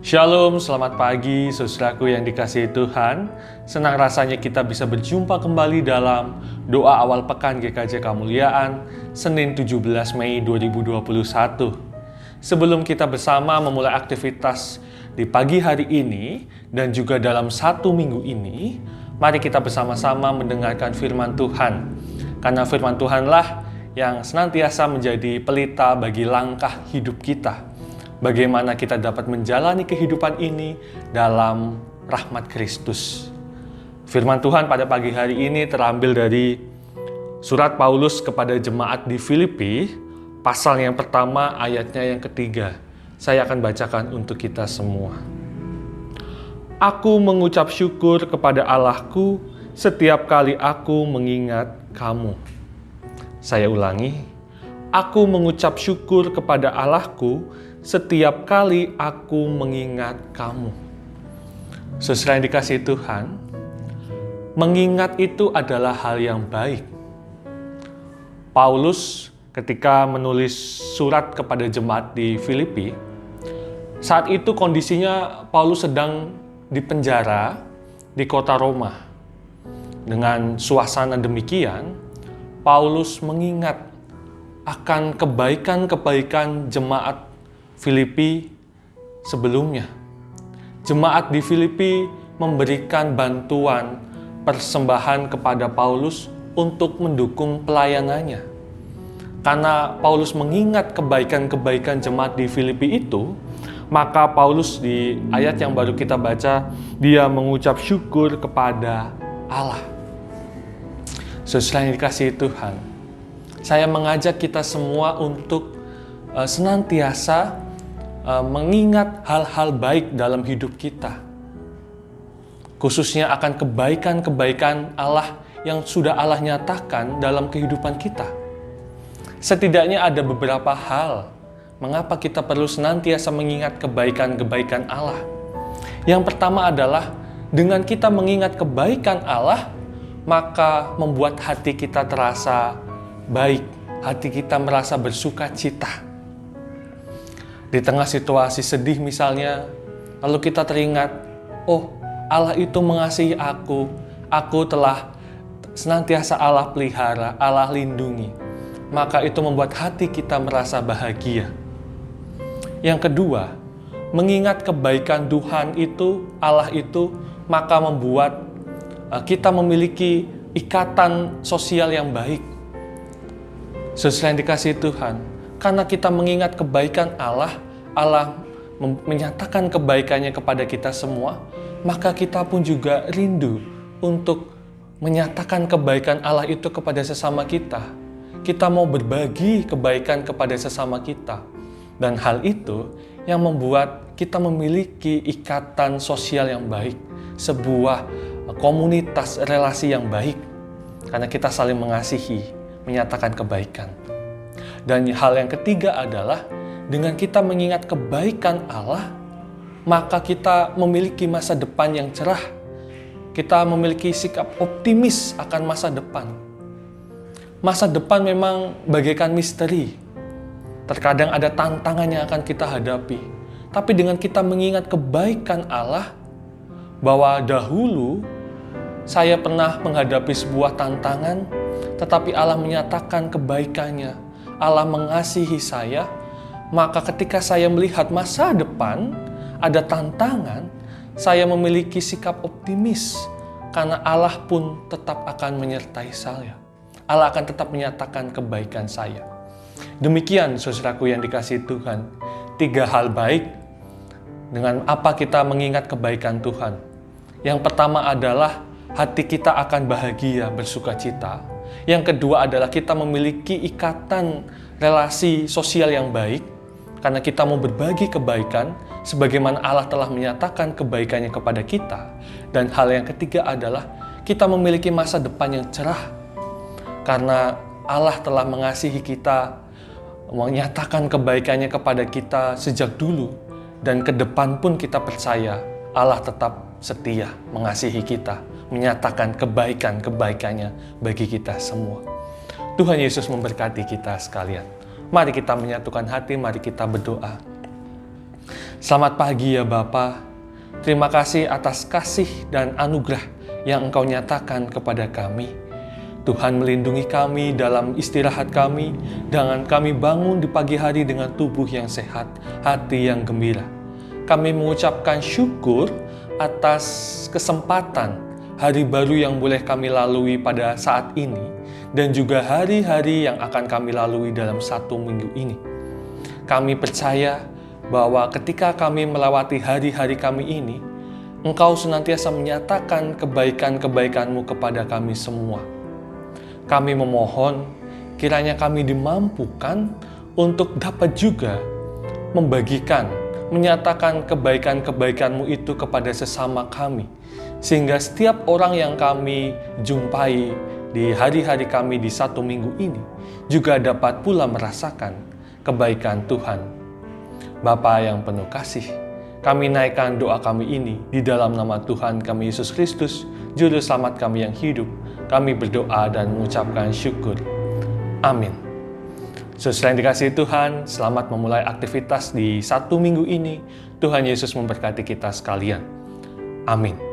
Shalom, selamat pagi saudaraku yang dikasihi Tuhan. Senang rasanya kita bisa berjumpa kembali dalam doa awal pekan GKJ Kemuliaan Senin 17 Mei 2021. Sebelum kita bersama memulai aktivitas di pagi hari ini dan juga dalam satu minggu ini, mari kita bersama-sama mendengarkan firman Tuhan. Karena firman Tuhanlah yang senantiasa menjadi pelita bagi langkah hidup kita. Bagaimana kita dapat menjalani kehidupan ini dalam rahmat Kristus. Firman Tuhan pada pagi hari ini terambil dari surat Paulus kepada jemaat di Filipi, pasal yang pertama, ayatnya yang ketiga. Saya akan bacakan untuk kita semua. Aku mengucap syukur kepada Allahku setiap kali aku mengingat kamu. Saya ulangi, aku mengucap syukur kepada Allahku setiap kali aku mengingat kamu. Saudara yang dikasihi Tuhan, mengingat itu adalah hal yang baik. Paulus ketika menulis surat kepada jemaat di Filipi, saat itu kondisinya Paulus sedang dipenjara di kota Roma. Dengan suasana demikian, Paulus mengingat akan kebaikan-kebaikan jemaat Filipi sebelumnya. Jemaat di Filipi memberikan bantuan persembahan kepada Paulus untuk mendukung pelayanannya. Karena Paulus mengingat kebaikan-kebaikan jemaat di Filipi itu, maka Paulus di ayat yang baru kita baca, dia mengucap syukur kepada Allah. Saudara yang dikasihi Tuhan, saya mengajak kita semua untuk senantiasa mengingat hal-hal baik dalam hidup kita, khususnya akan kebaikan-kebaikan Allah yang sudah Allah nyatakan dalam kehidupan kita. Setidaknya ada beberapa hal mengapa kita perlu senantiasa mengingat kebaikan-kebaikan Allah. Yang pertama adalah dengan kita mengingat kebaikan Allah, maka membuat hati kita terasa baik, hati kita merasa bersuka cita. Di tengah situasi sedih misalnya, lalu kita teringat, oh Allah itu mengasihi aku telah senantiasa Allah pelihara, Allah lindungi. Maka itu membuat hati kita merasa bahagia. Yang kedua, mengingat kebaikan Tuhan itu, Allah itu, maka membuat kita memiliki ikatan sosial yang baik. Saudara yang dikasihi Tuhan, karena kita mengingat kebaikan Allah, Allah menyatakan kebaikannya kepada kita semua, maka kita pun juga rindu untuk menyatakan kebaikan Allah itu kepada sesama kita. Kita mau berbagi kebaikan kepada sesama kita. Dan hal itu yang membuat kita memiliki ikatan sosial yang baik, sebuah komunitas relasi yang baik, karena kita saling mengasihi, menyatakan kebaikan. Dan hal yang ketiga adalah dengan kita mengingat kebaikan Allah, maka kita memiliki masa depan yang cerah. Kita memiliki sikap optimis akan masa depan. Masa depan memang bagaikan misteri. Terkadang ada tantangan yang akan kita hadapi. Tapi dengan kita mengingat kebaikan Allah, bahwa dahulu saya pernah menghadapi sebuah tantangan, tetapi Allah menyatakan kebaikannya. Allah mengasihi saya, maka ketika saya melihat masa depan, ada tantangan, saya memiliki sikap optimis, karena Allah pun tetap akan menyertai saya. Allah akan tetap menyatakan kebaikan saya. Demikian saudaraku yang dikasihi Tuhan, 3 hal baik dengan apa kita mengingat kebaikan Tuhan. Yang pertama adalah hati kita akan bahagia, bersuka cita. Yang kedua adalah kita memiliki ikatan relasi sosial yang baik, karena kita mau berbagi kebaikan, sebagaimana Allah telah menyatakan kebaikannya kepada kita. Dan hal yang ketiga adalah kita memiliki masa depan yang cerah, karena Allah telah mengasihi kita, menyatakan kebaikannya kepada kita sejak dulu. Dan ke depan pun kita percaya Allah tetap setia mengasihi kita, menyatakan kebaikan-kebaikannya bagi kita semua. Tuhan Yesus memberkati kita sekalian. Mari kita menyatukan hati, mari kita berdoa. Selamat pagi ya Bapa. Terima kasih atas kasih dan anugerah yang Engkau nyatakan kepada kami. Tuhan melindungi kami dalam istirahat kami, dengan kami bangun di pagi hari dengan tubuh yang sehat, hati yang gembira. Kami mengucapkan syukur atas kesempatan hari baru yang boleh kami lalui pada saat ini, dan juga hari-hari yang akan kami lalui dalam 1 minggu ini. Kami percaya bahwa ketika kami melewati hari-hari kami ini, Engkau senantiasa menyatakan kebaikan-kebaikan-Mu kepada kami semua. Kami memohon kiranya kami dimampukan untuk dapat juga menyatakan kebaikan-kebaikan-Mu itu kepada sesama kami, sehingga setiap orang yang kami jumpai di hari-hari kami di 1 minggu ini juga dapat pula merasakan kebaikan Tuhan. Bapa yang penuh kasih, kami naikkan doa kami ini di dalam nama Tuhan kami Yesus Kristus, Juru Selamat kami yang hidup. Kami berdoa dan mengucapkan syukur. Amin. Saudara yang dikasihi Tuhan, selamat memulai aktivitas di 1 minggu ini. Tuhan Yesus memberkati kita sekalian. Amin.